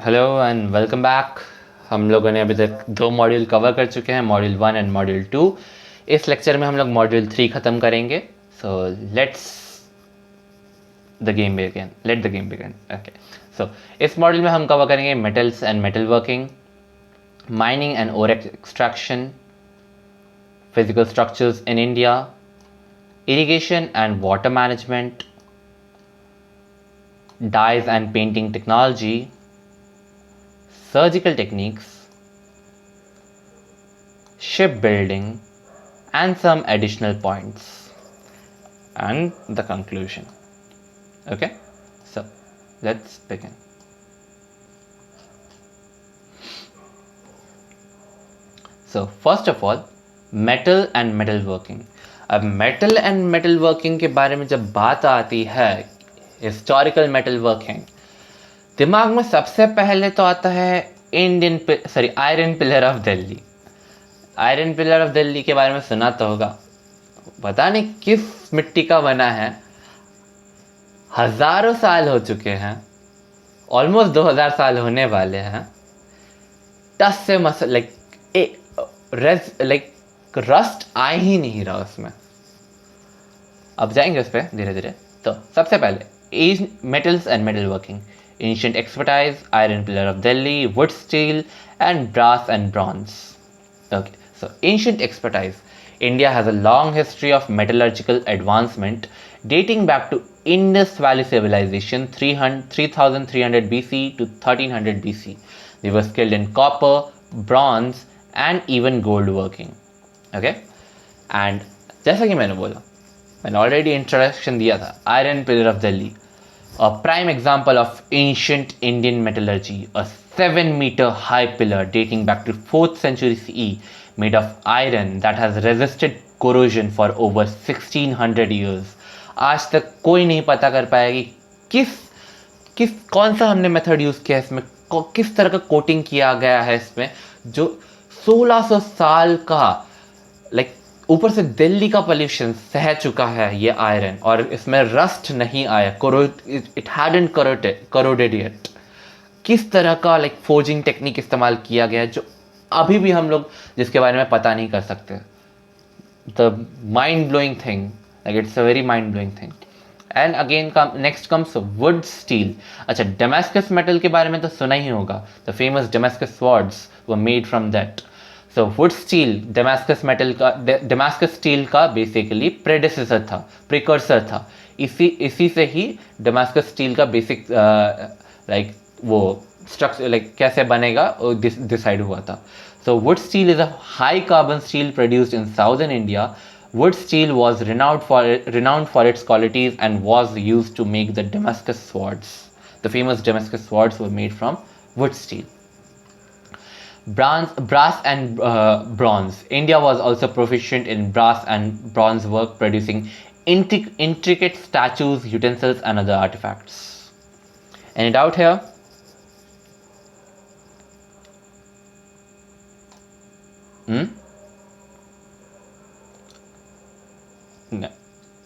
Hello and welcome back. हम लोगों ने अभी तक 2 मॉड्यूल कवर कर चुके हैं, मॉड्यूल 1 एंड मॉड्यूल 2। इस लेक्चर में हम लोग मॉड्यूल 3 ख़त्म करेंगे। So let's the game begin let the game begin okay. So इस मॉड्यूल में हम कवर करेंगे metals and metal working, mining and ore extraction, physical structures in India, irrigation and water management, dyes and painting technology, surgical techniques, shipbuilding, and some additional points, and the conclusion. Okay, so let's begin. So first of all, metal and metal working. अब metal and metal working के बारे में जब बात आती है, historical metal working, दिमाग में सबसे पहले तो आता है iron pillar of Delhi. Iron pillar of Delhi के बारे में सुना तो होगा, पता नहीं किस मिट्टी का बना है, हजारों साल हो चुके हैं, ऑलमोस्ट 2000 साल होने वाले हैं। टस से रस्ट आ ही नहीं रहा उसमें। अब जाएंगे उस पर धीरे धीरे। तो सबसे पहले metals and metal working, ancient expertise, iron pillar of Delhi, wood, steel, and brass and bronze. Okay, so ancient expertise. India has a long history of metallurgical advancement dating back to Indus Valley Civilization 3300 BC to 1300 BC. They were skilled in copper, bronze, and even gold working. Okay, and जैसा कि मैंने already introduction दिया था, iron pillar of Delhi, a prime example of ancient Indian metallurgy, a 7-meter high pillar dating back to 4th century CE, made of iron that has resisted corrosion for over 1600 years. आज तक कोई नहीं पता कर पाया कि कौन सा हमने मेथड यूज़ किया है इसमें, किस तरह का कोटिंग किया गया है इसमें, जो 1600 साल का ऊपर से दिल्ली का पोल्यूशन सह चुका है ये आयरन, और इसमें रस्ट नहीं आया, इट हैडंट करोडेड येट। किस तरह का फोर्जिंग टेक्निक इस्तेमाल किया गया है जो अभी भी हम लोग जिसके बारे में पता नहीं कर सकते। The mind blowing thing, it's a very mind blowing thing. And again next comes would steel. अच्छा, डेमास्कस मेटल के बारे में तो सुना ही होगा, the famous Damascus swords were made from that. So wood steel Damascus steel का बेसिकली प्रेडेसेसर था, प्रिकर्सर था। इसी से ही डेमास्कस स्टील का बेसिक वो स्ट्रक्चर कैसे बनेगा डिसाइड हुआ था। So wood steel is a high carbon steel produced in southern India. Wood steel was renowned for its qualities and was used to make the Damascus swords. The famous Damascus swords were made from wood steel. Brass and bronze. India was also proficient in brass and bronze work, producing intricate statues, utensils, and other artifacts. Any doubt here?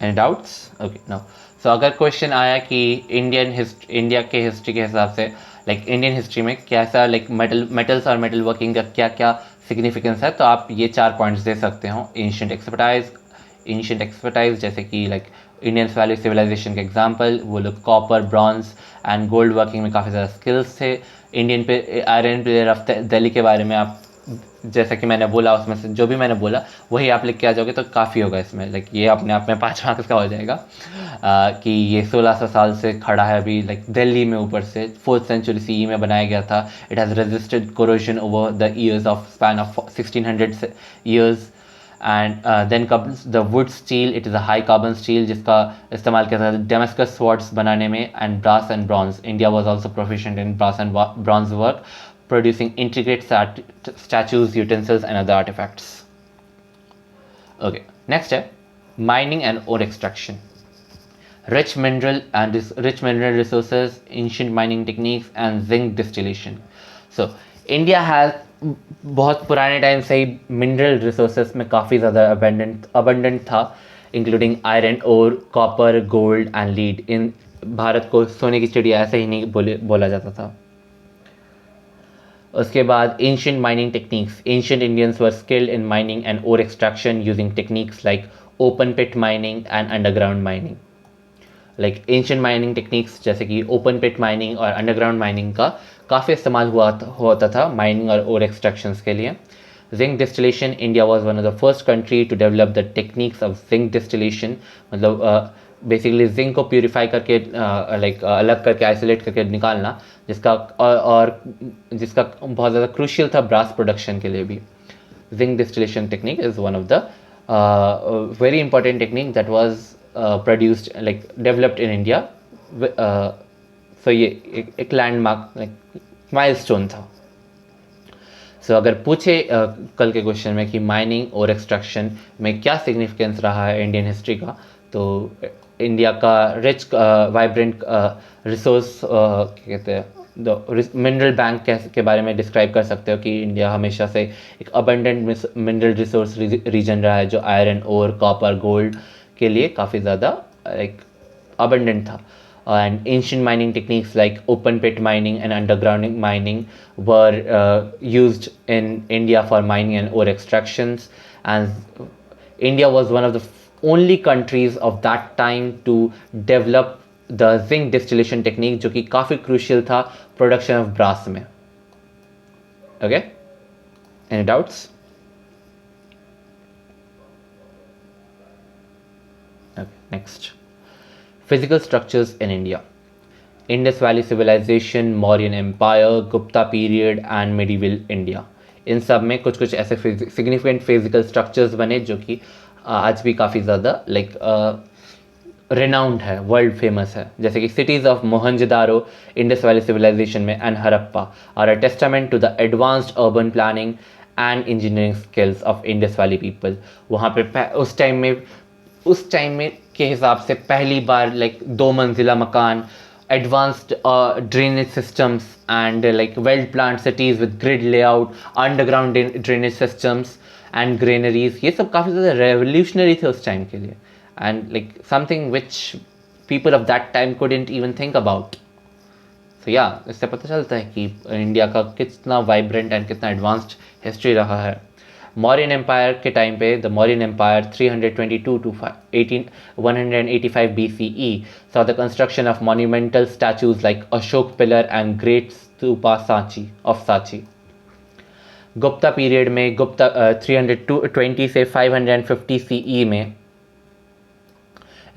Any doubts? Okay, no. So अगर question आया कि India के history के हिसाब से Indian history में कैसा metals और मेटल वर्किंग का क्या क्या सिग्निफिकेंस है, तो आप ये 4 पॉइंट्स दे सकते हो। एंशिएंट एक्सपर्टाइज जैसे कि इंडियंस वैली सिविलाइजेशन के एग्जांपल, वो लोग copper, bronze and gold working में काफ़ी ज़्यादा स्किल्स थे। आयरन पिलर ऑफ दिल्ली के बारे में आप जैसा कि मैंने बोला, उसमें से जो भी मैंने बोला वही आप लिख के आ जाओगे तो काफ़ी होगा इसमें। ये अपने आप में 5 मार्क्स का हो जाएगा कि ये 1600 साल से खड़ा है अभी दिल्ली में, ऊपर से 4th century CE में बनाया गया था। It has resisted corrosion over the years of span of 1600 years. And then comes the wootz steel. It is a high carbon steel जिसका इस्तेमाल किया था डेमास्कस स्वॉर्ड्स बनाने में। And brass and bronze. India was also proficient in brass and bronze work, producing intricate statues, utensils, and other artifacts. Okay, next step, mining and ore extraction. Rich mineral resources, ancient mining techniques, and zinc distillation. So, India has बहुत पुराने time से ही mineral resources में काफ़ी ज़्यादा abundant था, including iron ore, copper, gold and lead. इन भारत को सोने की चिड़िया ऐसे ही नहीं बोला जाता था। उसके बाद ancient mining techniques, ancient Indians were skilled in mining and ore extraction using techniques like open pit mining and underground mining. Like ancient mining techniques जैसे कि ओपन पिट माइनिंग और अंडरग्राउंड माइनिंग का काफ़ी इस्तेमाल होता था माइनिंग और ओर extractions के लिए। Zinc distillation, India was one of the first country to develop the techniques of zinc distillation. मतलब बेसिकली जिंक को प्यूरिफाई करके लाइक अलग करके आइसोलेट करके निकालना, जिसका और जिसका बहुत ज़्यादा क्रूशियल था ब्रास प्रोडक्शन के लिए भी। zinc distillation technique is one of the very important technique that was produced like developed in India. So ये एक लैंडमार्क लाइक माइलस्टोन था। सो अगर पूछे कल के क्वेश्चन में कि माइनिंग और एक्सट्रैक्शन में क्या सिग्निफिकेंस रहा है इंडियन हिस्ट्री का, तो इंडिया का रिच वाइब्रेंट रिसोर्स कहते हैं द मिनरल बैंक के बारे में डिस्क्राइब कर सकते हो कि इंडिया हमेशा से एक अबंडेंट मिनरल रिसोर्स रीजन रहा है, जो आयरन और कॉपर गोल्ड के लिए काफ़ी ज़्यादा लाइक abundant था। And ancient mining techniques like open pit mining and underground mining were used in India for mining and ore extractions, and India was one of the only countries of that time to develop the zinc distillation technique, जो कि काफ़ी crucial था production of brass में। Okay, any doubts? Okay, next. Physical structures in India. Indus Valley Civilization, Mauryan Empire, Gupta period and medieval India. इन सब में कुछ कुछ ऐसे सिग्निफिकेंट फिजिकल स्ट्रक्चर्स बने जो कि आज भी काफ़ी ज़्यादा लाइक रिनाउंड है, वर्ल्ड फेमस है। जैसे कि cities of Mohenjodaro Indus valley civilization में and Harappa are a testament to the advanced urban planning and engineering skills of Indus valley people. वहाँ पे उस टाइम में के हिसाब से पहली बार लाइक 2 मंजिला मकान, advanced drainage systems and like well planned cities with grid layout, underground drainage systems and granaries, ये सब काफ़ी ज़्यादा रेवोल्यूशनरी थे उस टाइम के लिए, and like something which people of that time couldn't even think about. So या इससे पता चलता है कि इंडिया का कितना वाइब्रेंट एंड कितना एडवांस्ड हिस्ट्री रहा है। मौर्यन एम्पायर के टाइम पे the Mauryan empire 322 to 185 BCE saw the construction of monumental statues like Ashok Pillar and Great Stupa of Sachi। Gupta period में गुप्ता 320 से 550 CE में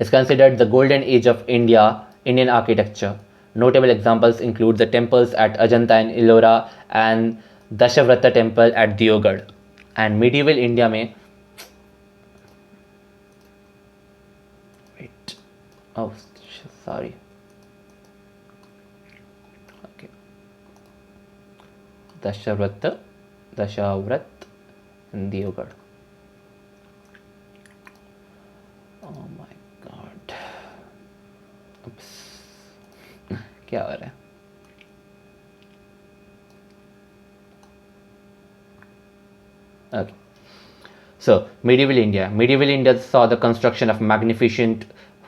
is considered the golden age of Indian architecture. Notable examples include the temples at Ajanta and Ellora and Dashavrata temple at Diogad। And medieval India में Dashavrata and Diogad। Oh my god, क्या हो रहा है? Okay. So, medieval India saw the construction of magnificent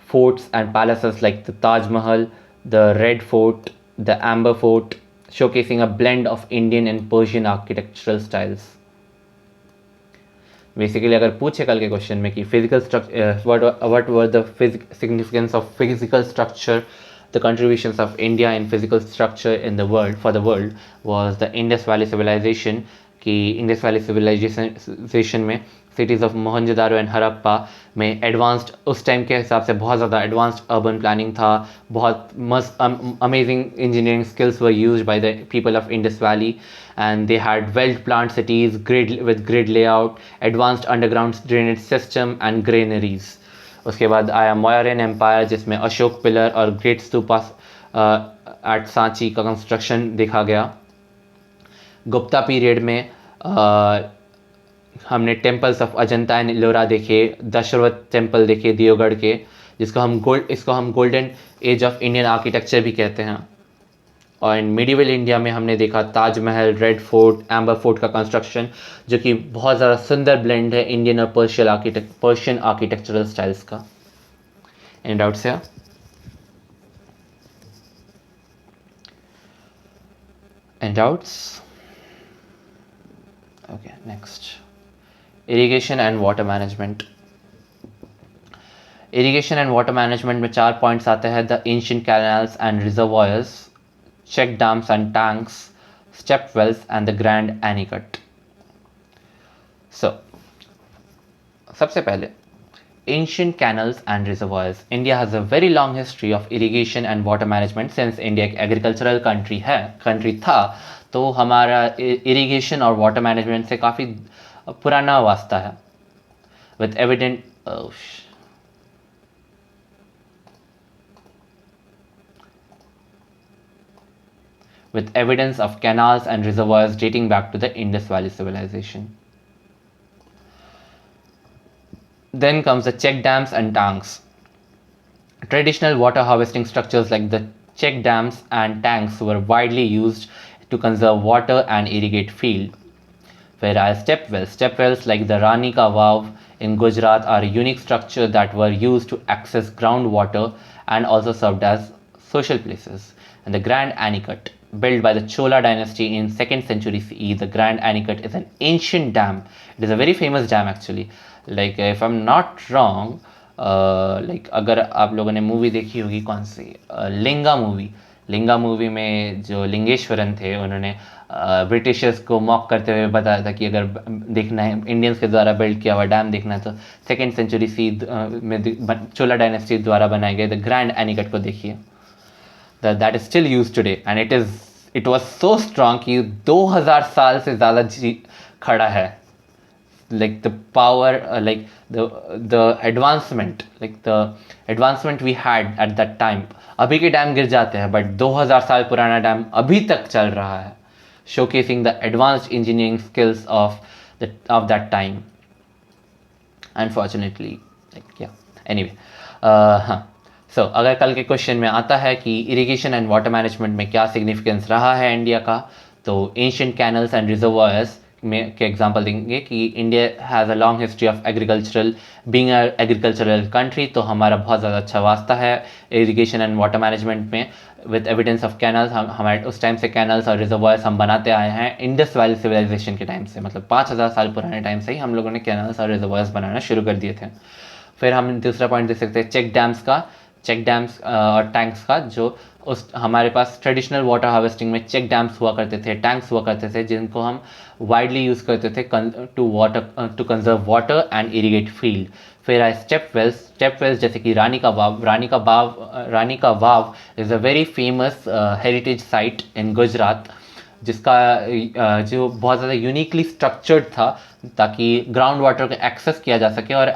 forts and palaces like the Taj Mahal, the Red Fort, the Amber Fort, showcasing a blend of Indian and Persian architectural styles। Basically अगर पूछे कल के question में कि physical structure what were the significance of physical structure, the contributions of India in physical structure in the world for the world was the Indus Valley Civilization। कि Indus valley civilization में cities of Mohenjodaro and Harappa में advanced, उस time के हिसाब से बहुत ज़्यादा advanced urban planning था, बहुत मस्त amazing engineering skills were used by the people of Indus valley, and they had well planned cities grid layout, advanced underground drainage system and granaries. उसके बाद आया मौर्यन एम्पायर जिसमें अशोक पिलर और ग्रेट स्तूपा एट सांची का construction देखा गया। गुप्ता पीरियड में हमने temples of Ajanta and Ellora देखे, दशरथ टेम्पल देखे दियोगढ़ के, इसको हम golden age of Indian architecture भी कहते हैं। और इन मिडिवल इंडिया में हमने देखा Taj Mahal, Red Fort, Amber Fort का कंस्ट्रक्शन, जो कि बहुत ज़्यादा सुंदर ब्लेंड है इंडियन और पर्शियन आर्किटेक्चरल स्टाइल्स का। एनी डाउट्स है? Any doubts? Okay, next. Irrigation and water management. Irrigation and water management में 4 पॉइंट्स आते हैं: the ancient canals and reservoirs, check dams and tanks, step wells and the grand anicut. So सबसे पहले ancient canals and reservoirs. India has a very long history of irrigation and water management. Since India एक agricultural country था, तो हमारा irrigation और water management से काफ़ी पुराना वास्ता है. With evident with evidence of canals and reservoirs dating back to the Indus Valley civilization. Then comes the check dams and tanks. Traditional water harvesting structures like the check dams and tanks were widely used to conserve water and irrigate field. Whereas step wells like the Rani Ka Vav in Gujarat are a unique structure that were used to access groundwater and also served as social places. And the Grand Anicut, built by the Chola dynasty in 2nd century CE, the Grand Anicut is an ancient dam. It is a very famous dam actually. Like if I'm not wrong, like अगर आप लोगों ने movie देखी होगी, कौन सी, लिंगा movie में जो लिंगेश्वरन थे, उन्होंने ब्रिटिशर्स को मॉक करते हुए बताया था कि अगर देखना है, इंडियंस के द्वारा बिल्ड किया हुआ डैम देखना है, तो 2nd century सी में चोला डायनेस्टी द्वारा बनाए गए द ग्रैंड एनिकट को देखिए. That is still use today and it was so strong कि 2000 साल से ज़्यादा खड़ा है. like the power like the advancement we had at that time. अभी के डैम गिर जाते हैं, बट 2000 साल पुराना डैम अभी तक चल रहा है, showcasing the advanced engineering skills of that time. Unfortunately, like yeah, anyway, हाँ. सो अगर कल के क्वेश्चन में आता है कि इरिगेशन एंड वाटर मैनेजमेंट में क्या सिग्निफिकेंस रहा है इंडिया का, तो एंशिएंट कैनल्स एंड रिजर्वॉयर्स में के एग्जांपल देंगे कि India has a long history of being agricultural country. तो हमारा बहुत ज़्यादा अच्छा वास्ता है इरिगेशन एंड वाटर मैनेजमेंट में. विद एविडेंस ऑफ कैनल्स, हमारे उस टाइम से कैनल्स और रिजर्वॉयर्स हम बनाते आए हैं इंडस वैली सिविलाइजेशन के टाइम से. मतलब 5000 साल पुराने टाइम से ही हम लोगों ने कैनल्स और रिजर्वॉयर्स बनाना शुरू कर दिए थे. फिर हम दूसरा पॉइंट देख सकते हैं चेक डैम्स और टैंक्स का. जो उस हमारे पास ट्रेडिशनल वाटर हार्वेस्टिंग में चेक डैम्स हुआ करते थे, टैंक्स हुआ करते थे, जिनको हम वाइडली यूज़ करते थे to conserve water and irrigate field. फिर आए स्टेप वेल्स जैसे कि रानी का Vav is a very famous heritage site in Gujarat, जिसका जो बहुत ज़्यादा यूनिकली स्ट्रक्चर्ड था ताकि ग्राउंड वाटर का एक्सेस किया जा सके और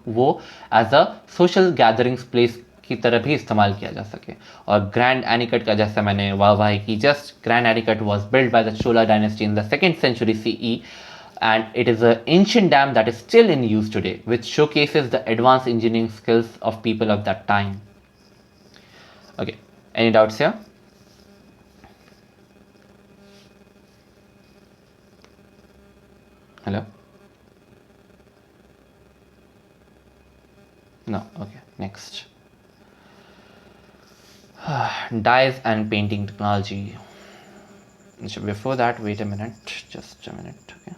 वो as a social gatherings place की तरह भी इस्तेमाल किया जा सके. और ग्रैंड एनिकट का जैसा मैंने वाहवाही की, just grand anicut was build by the Chola dynasty in the 2nd century CE and it is an ancient dam that is still in use today, which showcases the advanced engineering skills of people of that time. Okay, any doubts here? Hello? No. Okay, next. Dyes and painting technology. So before that, wait a minute, just a minute. Okay.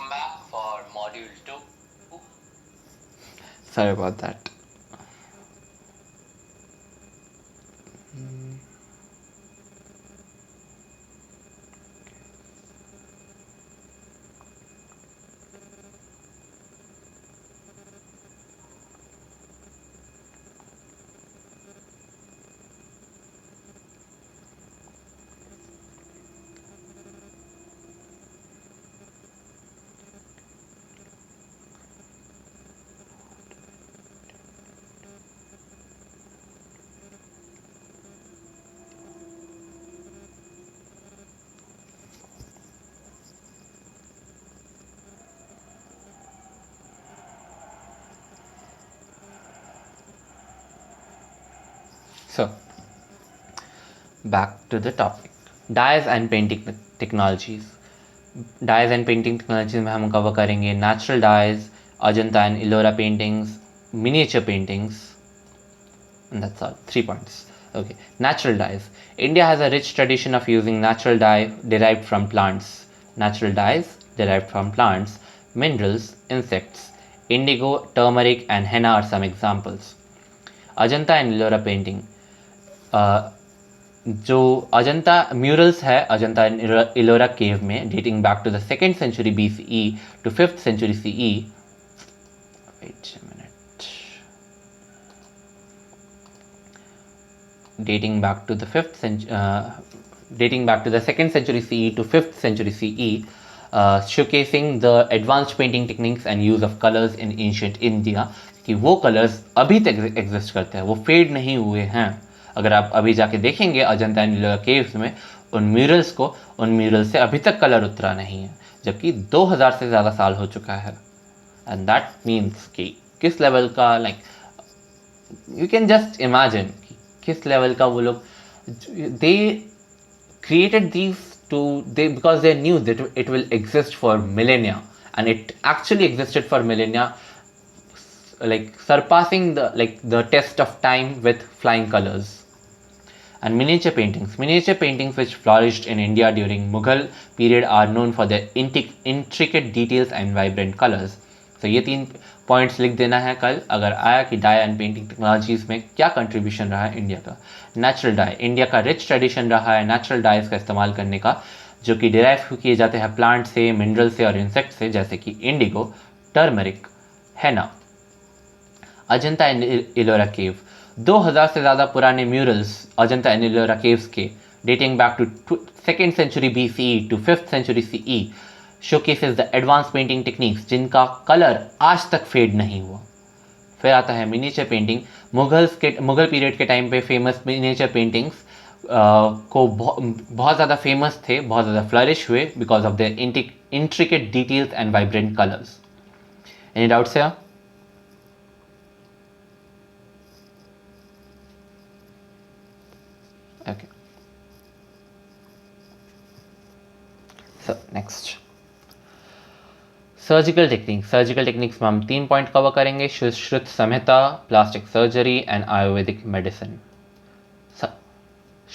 Back for module 2. Sorry about that. back to the topic. Dyes and painting technologies. Dyes and painting technologies में हम cover करेंगे natural dyes, Ajanta and Ellora paintings, miniature paintings, and that's all. 3 points. Okay, natural dyes. India has a rich tradition of using natural dye derived from plants. Natural dyes derived from plants, minerals, insects. Indigo, turmeric, and henna are some examples. Ajanta and Ellora painting. जो Ajanta murals है Ajanta Ellora cave में dating back to the 2nd century BCE to 5th century CE. Wait a minute. Dating back to the 2nd century CE to 5th century CE, showcasing the advanced painting techniques and use of colors in ancient India. कि वो colours अभी तक exist करते हैं, वो fade नहीं हुए हैं. अगर आप अभी जाके देखेंगे अजंता एंड इलोरा केव्स में उन म्यूरल्स से अभी तक कलर उतरा नहीं है, जबकि 2000 से ज़्यादा साल हो चुका है. एंड दैट मीन्स कि किस लेवल का यू कैन जस्ट इमेजिन किस लेवल का वो लोग they created these because they knew that it will exist for millennia, and it actually existed for millennia, surpassing the test of time with flying colors. And miniature paintings which flourished in India during Mughal period are known for their intricate details and vibrant colors. So ये 3 points लिख देना है कल अगर आया कि die and painting technologies में क्या कंट्रीब्यूशन रहा है इंडिया का. नेचुरल डाई, इंडिया का रिच ट्रेडिशन रहा है नेचुरल डाइज का इस्तेमाल करने का, जो कि डिराइव किए जाते हैं प्लांट से, मिनरल से और इंसेक्ट से, जैसे कि indigo, turmeric, henna. Ajanta and Ellora cave, 2000 से ज़्यादा पुराने murals Ajanta and Ellora caves के dating back to 2nd century BCE to 5th century CE showcases the advanced painting techniques जिनका कलर आज तक फेड नहीं हुआ. फिर आता है मिनिएचर पेंटिंग. मुगल पीरियड के टाइम पे फेमस मिनिएचर पेंटिंग्स को बहुत ज़्यादा फेमस थे, बहुत ज़्यादा फ्लरिश हुए because of their intricate details and vibrant colours. Any doubts here? Okay. So next, surgical techniques में हम 3 पॉइंट कवर करेंगे: Sushruta Samhita, plastic surgery and Ayurvedic medicine.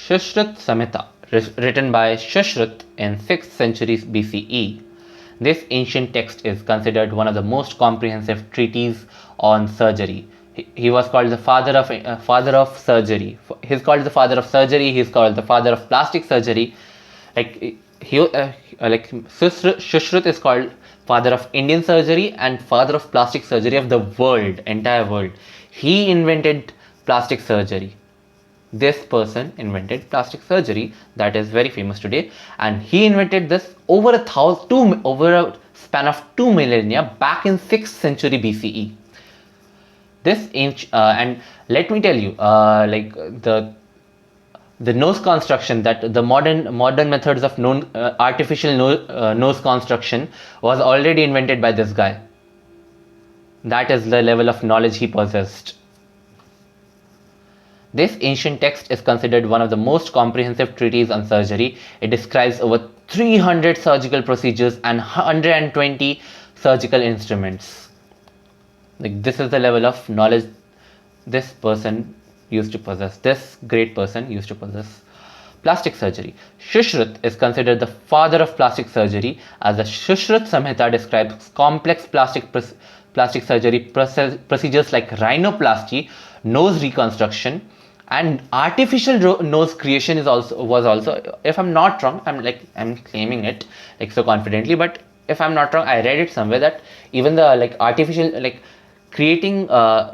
Sushruta Samhita, written by Shushruta in 6th century BCE. This ancient text is considered one of the most comprehensive treatises on surgery. He was called the father of surgery. He's called the father of surgery. He's called the father of plastic surgery. Shushruta is called father of Indian surgery and father of plastic surgery of the world, entire world. He invented plastic surgery. This person invented plastic surgery that is very famous today, and he invented this over a span of 2 millennia back in 6th century BCE. This and let me tell you, the nose construction, that the modern methods of artificial nose construction was already invented by this guy. That is the level of knowledge he possessed. This ancient text is considered one of the most comprehensive treatises on surgery. It describes over 300 surgical procedures and 120 surgical instruments. This is the level of knowledge this person used to possess. This great person used to possess. Plastic surgery. Shushruta is considered the father of plastic surgery, as the Shushruta Samhita describes complex plastic surgery procedures like rhinoplasty, nose reconstruction, and artificial nose creation was also, if I'm not wrong, I'm claiming it so confidently, but if I'm not wrong, I read it somewhere that even the artificial creating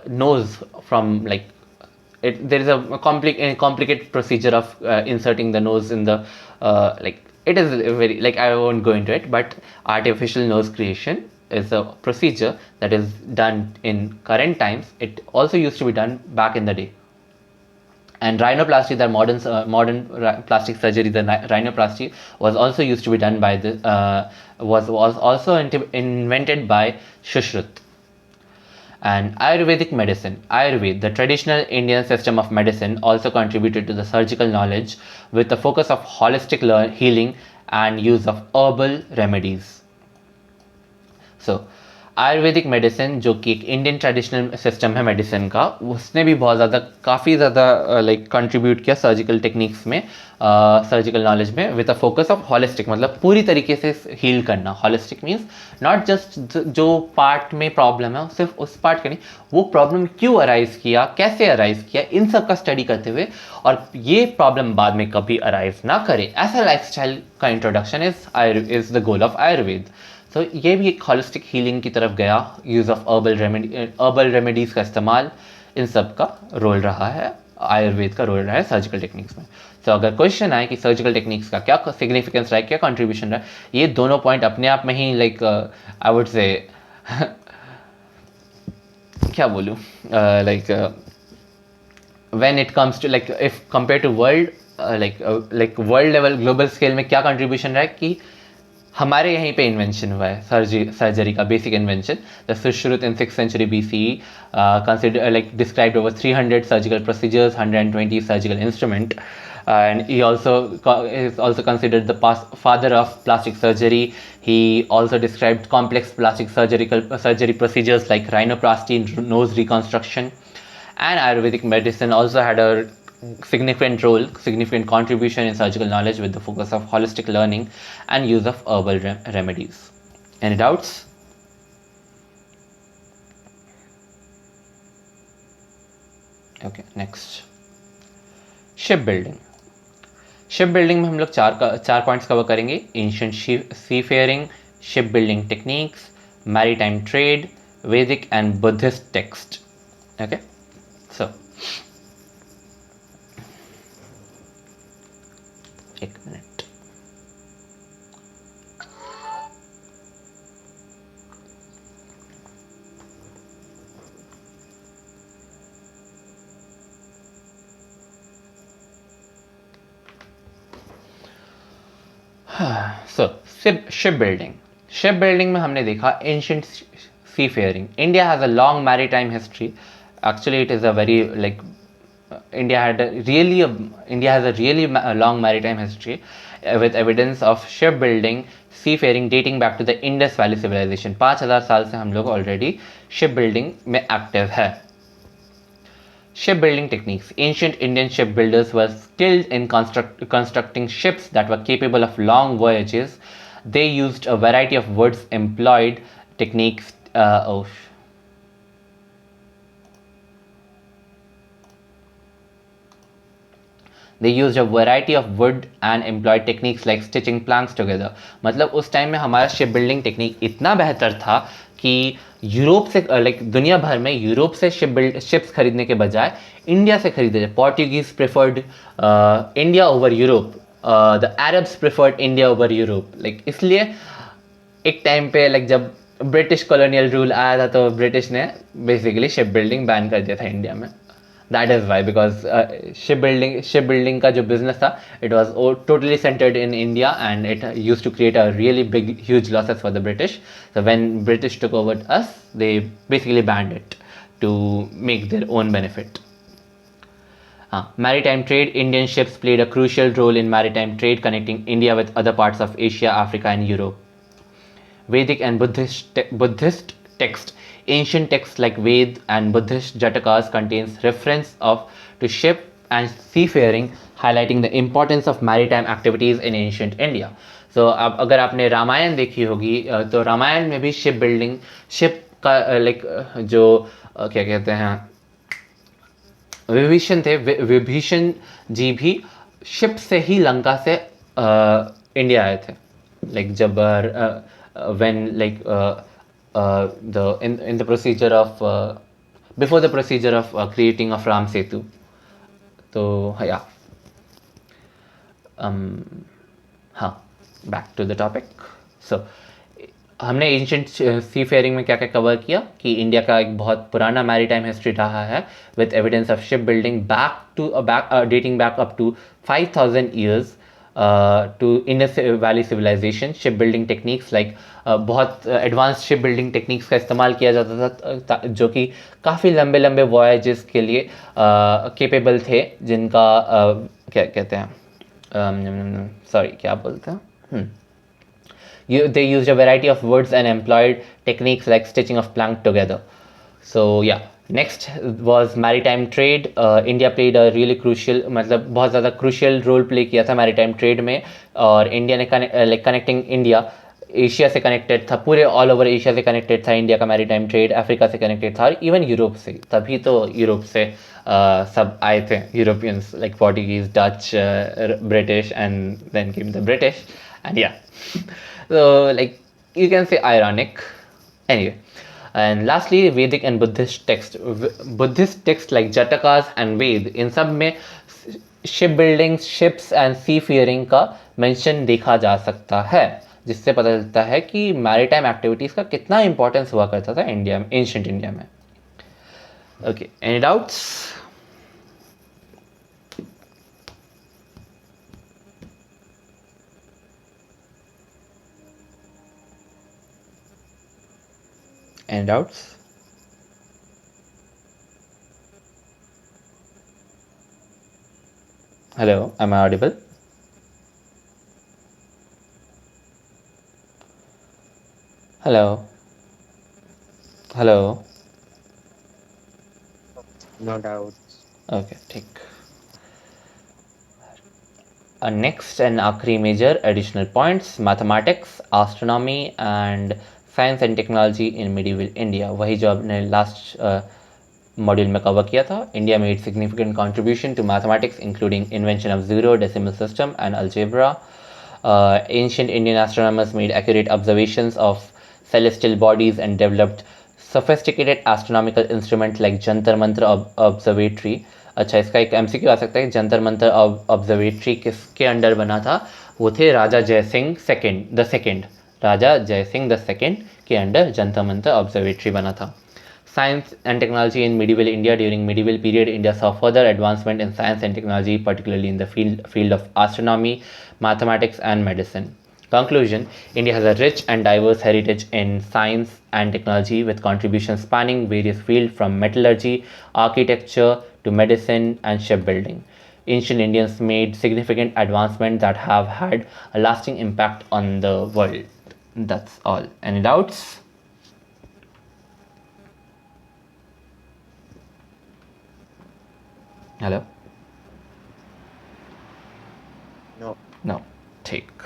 nose from there is a complicated procedure of inserting the nose in the it is very I won't go into it, but artificial nose creation is a procedure that is done in current times. It also used to be done back in the day. And rhinoplasty, the modern plastic surgery, the rhinoplasty was also used to be done by was also invented by Shushruta. And Ayurvedic medicine. Ayurveda, the traditional Indian system of medicine, also contributed to the surgical knowledge with the focus of holistic healing and use of herbal remedies. So, Ayurvedic medicine जो कि एक Indian traditional system है medicine का, उसने भी बहुत ज़्यादा काफ़ी ज़्यादा लाइक कंट्रीब्यूट किया सर्जिकल टेक्निक्स में, सर्जिकल नॉलेज में, with a focus of holistic, मतलब पूरी तरीके से हील करना. हॉलिस्टिक मीन्स नॉट जस्ट जो पार्ट में प्रॉब्लम है सिर्फ उस पार्ट का नहीं, वो प्रॉब्लम क्यों अराइज किया, कैसे अराइज किया, इन सब का स्टडी करते हुए, और ये प्रॉब्लम बाद में कभी अराइज ना करे, ऐसा लाइफस्टाइल का introduction is the goal of Ayurveda. तो ये भी एक हॉलिस्टिक हीलिंग की तरफ गया. यूज़ ऑफ हर्बल रेमेडीज़ का इस्तेमाल, इन सब का रोल रहा है, आयुर्वेद का रोल रहा है सर्जिकल टेक्निक्स में. तो अगर क्वेश्चन आए कि सर्जिकल टेक्निक्स का क्या सिग्निफिकेंस रहा है, क्या कंट्रीब्यूशन रहा है, ये दोनों पॉइंट अपने आप में ही लाइक आई वुड से क्या बोलूँ, like when it comes to like if compare to world, like world level global scale में क्या कंट्रीब्यूशन रहा है कि हमारे यहीं पे इन्वेंशन हुआ है सर्जरी का basic invention. The Sushruta in 6th century BCE consider like described over 300 surgical procedures, 120 surgical instrument, and he also is also considered the father of plastic surgery. He also described complex plastic surgery procedures like rhinoplasty, nose reconstruction, and Ayurvedic medicine also had a significant contribution in surgical knowledge with the focus of holistic learning and use of herbal remedies. Any doubts? Okay, next. Shipbuilding. Shipbuilding में हम लोग चार points cover करेंगे. Ancient seafaring, shipbuilding techniques, maritime trade, Vedic and Buddhist text. Okay, so एक मिनट. So ship building में हमने देखा ancient sea faring. India has a long maritime history. Actually it is a very like India has a really long maritime history with evidence of shipbuilding, seafaring dating back to the Indus Valley civilization. 5000 साल से हम लोग already shipbuilding में active है. Shipbuilding techniques. Ancient Indian shipbuilders were skilled in constructing ships that were capable of long voyages. They used a variety of woods employed techniques. They used a variety of wood and employed techniques like stitching planks together. मतलब उस time में हमारा ship building technique इतना बेहतर था कि Europe से like दुनिया भर में यूरोप से शिप्स खरीदने के बजाय इंडिया से खरीदे जाए. Portuguese preferred India over Europe, the Arabs preferred India over Europe. Like इसलिए एक टाइम पे लाइक जब ब्रिटिश कॉलोनियल रूल आया था तो ब्रिटिश ने बेसिकली शिप बिल्डिंग बैन कर दिया था इंडिया में. That is why, because shipbuilding का जो business था, it was totally centered in India, and it used to create a really huge losses for the British. So when British took over us, they basically banned it to make their own benefit. Maritime trade. Indian ships played a crucial role in maritime trade, connecting India with other parts of Asia, Africa, and Europe. Vedic and Buddhist text. Ancient texts like Ved and Buddhist Jatakas contains reference to ship and seafaring, highlighting the importance of maritime activities in ancient India. So अब अगर आपने रामायण देखी होगी तो रामायण में भी ship का like जो क्या कहते हैं विभीषण थे, विभीषण जी भी शिप से ही लंका से इंडिया आए थे. लाइक जब when like in the procedure of before the procedure of creating of Ram Setu. तो yeah, हाँ, back to the topic. So हमने एंशियंट सी फेयरिंग में क्या क्या कवर किया कि इंडिया का एक बहुत पुराना मैरीटाइम हिस्ट्री रहा है with evidence of ship building dating back up to 5000 years to Indus valley civilization. Ship building techniques like बहुत एडवांस शिप बिल्डिंग टेक्निक्स का इस्तेमाल किया जाता था जो कि काफ़ी लंबे लंबे वॉयजेस के लिए केपेबल थे, जिनका क्या कहते हैं, सॉरी क्या बोलते हैं, they used a variety of woods and employed techniques like stitching of plank together. So yeah, next was maritime trade. India played a really crucial, मतलब बहुत ज़्यादा crucial role play किया था maritime trade में, और इंडिया ने like connecting India Asia से connected था, पूरे ऑल ओवर एशिया से कनेक्टेड था इंडिया का मैरीटाइम ट्रेड, अफ्रीका से कनेक्टेड था, और इवन यूरोप से. तभी तो यूरोप से सब आए थे Europeans, like Portuguese, Dutch, British, and then came the British, and या so like you can say ironic. Anyway, and lastly Vedic and Buddhist text. Buddhist text like Jatakas and Ved, इन सब में ship building, ships and sea faring का mention देखा जा सकता है, जिससे पता चलता है कि मैरीटाइम एक्टिविटीज़ का कितना इंपॉर्टेंस हुआ करता था इंडिया में, एंशिएंट इंडिया में. Okay, any doubts? Any doubts? Hello, am I audible? Hello? Hello? No doubt. Okay, ठीक. Next and आखिरी major additional points, mathematics, astronomy and science and technology in medieval India. वही जो आपने last module में cover किया था. India made significant contribution to mathematics including invention of zero, decimal system and algebra. Ancient Indian astronomers made accurate observations of celestial bodies and developed sophisticated astronomical instruments like Jantar Mantar Observatory. अच्छा, इसका एक MCQ आ सकता है, Jantar Mantar observatory किसके under बना था? वो थे Raja Jai Singh second the second, Raja Jai Singh the second के अंडर जंतर मंतर ऑब्जर्वेटरी बना था. Science and technology in medieval India. During medieval period, India saw further advancement in science and technology, particularly in the field of astronomy, mathematics and medicine. Conclusion: India has a rich and diverse heritage in science and technology with contributions spanning various fields from metallurgy, architecture to medicine and shipbuilding. Ancient Indians made significant advancements that have had a lasting impact on the world. That's all. Any doubts? Hello? No. No, ठीक.